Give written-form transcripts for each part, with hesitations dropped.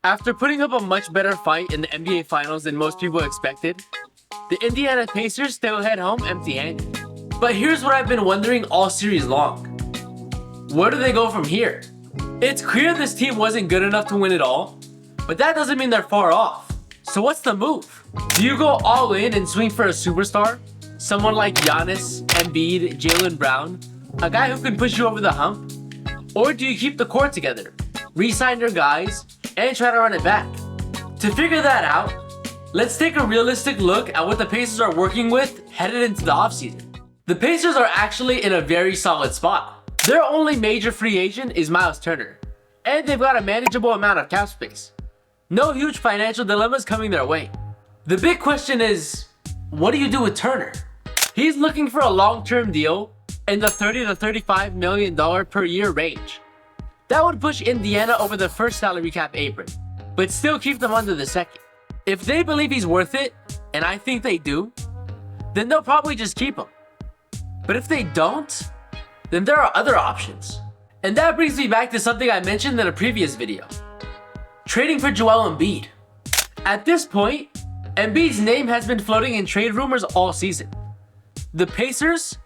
After putting up a much better fight in the NBA Finals than most people expected, the Indiana Pacers still head home empty-handed. But here's what I've been wondering all series long. Where do they go from here? It's clear this team wasn't good enough to win it all, but that doesn't mean they're far off. So what's the move? Do you go all in and swing for a superstar? Someone like Giannis, Embiid, Jaylen Brown, a guy who can push you over the hump? Or do you keep the core together, re-sign your guys, and try to run it back? To figure that out, let's take a realistic look at what the Pacers are working with headed into the offseason. The Pacers are actually in a very solid spot. Their only major free agent is Miles Turner, and they've got a manageable amount of cap space. No huge financial dilemmas coming their way. The big question is, what do you do with Turner? He's looking for a long-term deal in the $30 to $35 million per year range. That would push Indiana over the first salary cap apron, but still keep them under the second. If they believe he's worth it, and I think they do, then they'll probably just keep him. But if they don't, then there are other options. And that brings me back to something I mentioned in a previous video. Trading for Joel Embiid. At this point, Embiid's name has been floating in trade rumors all season. The Pacers,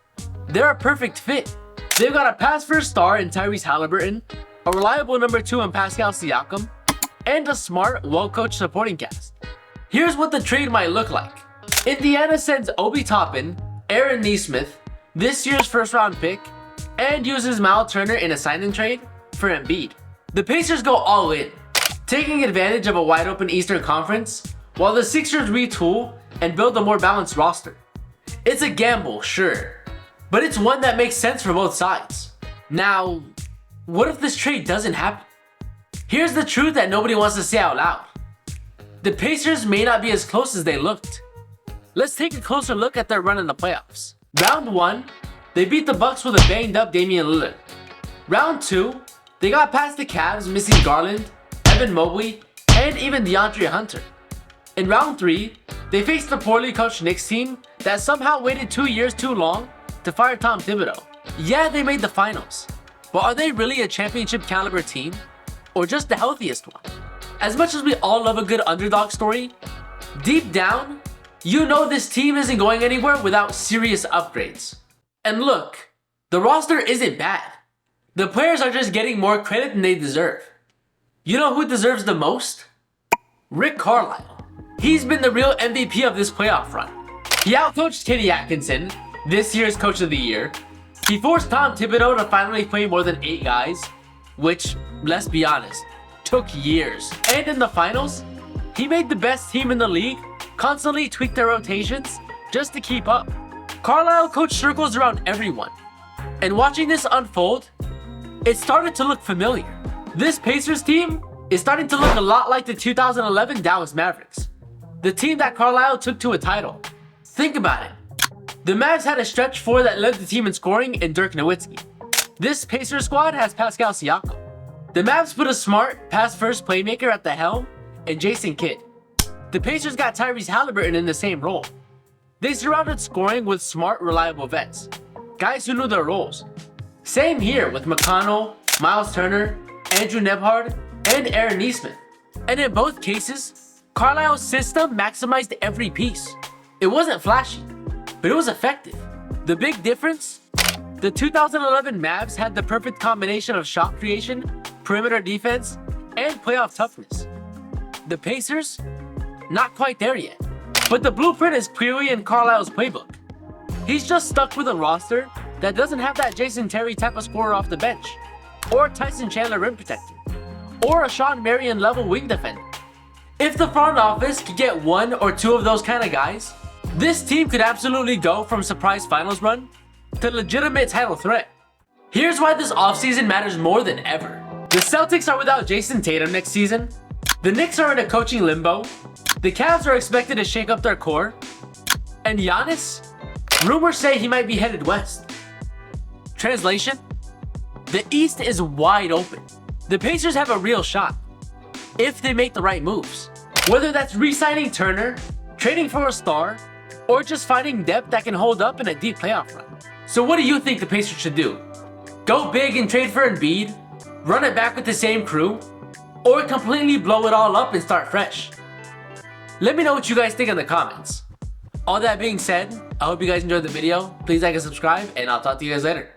they're a perfect fit. They've got a pass-first star in Tyrese Halliburton, a reliable number 2 in Pascal Siakam, and a smart, well-coached supporting cast. Here's what the trade might look like. Indiana sends Obi Toppin, Aaron Nesmith, this year's first-round pick, and uses Miles Turner in a sign-in trade for Embiid. The Pacers go all in, taking advantage of a wide-open Eastern Conference, while the Sixers retool and build a more balanced roster. It's a gamble, sure, but it's one that makes sense for both sides. Now, what if this trade doesn't happen? Here's the truth that nobody wants to say out loud. The Pacers may not be as close as they looked. Let's take a closer look at their run in the playoffs. Round 1, they beat the Bucks with a banged-up Damian Lillard. Round 2, they got past the Cavs missing Garland, Evan Mobley, and even DeAndre Hunter. In round 3, they faced the poorly coached Knicks team that somehow waited 2 years too long to fire Tom Thibodeau. Yeah, they made the finals, but are they really a championship caliber team? Or just the healthiest one? As much as we all love a good underdog story, deep down, you know this team isn't going anywhere without serious upgrades. And look, the roster isn't bad. The players are just getting more credit than they deserve. You know who deserves the most? Rick Carlisle. He's been the real MVP of this playoff run. He outcoached Kenny Atkinson, this year's Coach of the Year. He forced Tom Thibodeau to finally play more than 8 guys, which, let's be honest, took years. And in the finals, he made the best team in the league constantly tweak their rotations just to keep up. Carlisle coached circles around everyone, and watching this unfold, it started to look familiar. This Pacers team is starting to look a lot like the 2011 Dallas Mavericks, the team that Carlisle took to a title. Think about it. The Mavs had a stretch 4 that led the team in scoring in Dirk Nowitzki. This Pacers squad has Pascal Siakam. The Mavs put a smart, pass-first playmaker at the helm in Jason Kidd. The Pacers got Tyrese Halliburton in the same role. They surrounded scoring with smart, reliable vets, guys who knew their roles. Same here with McConnell, Miles Turner, Andrew Nembhard, and Aaron Nesmith. And in both cases, Carlisle's system maximized every piece. It wasn't flashy, but it was effective. The big difference? The 2011 Mavs had the perfect combination of shot creation, perimeter defense, and playoff toughness. The Pacers? Not quite there yet. But the blueprint is clearly in Carlisle's playbook. He's just stuck with a roster that doesn't have that Jason Terry type of scorer off the bench, or Tyson Chandler rim protector, or a Sean Marion level wing defender. If the front office could get 1 or 2 of those kind of guys, this team could absolutely go from surprise finals run to legitimate title threat. Here's why this offseason matters more than ever. The Celtics are without Jason Tatum next season. The Knicks are in a coaching limbo. The Cavs are expected to shake up their core. And Giannis? Rumors say he might be headed west. Translation? The East is wide open. The Pacers have a real shot, if they make the right moves. Whether that's re-signing Turner, trading for a star, or just finding depth that can hold up in a deep playoff run. So what do you think the Pacers should do? Go big and trade for Embiid? Run it back with the same crew? or completely blow it all up and start fresh? Let me know what you guys think in the comments. All that being said, I hope you guys enjoyed the video. Please like and subscribe, and I'll talk to you guys later.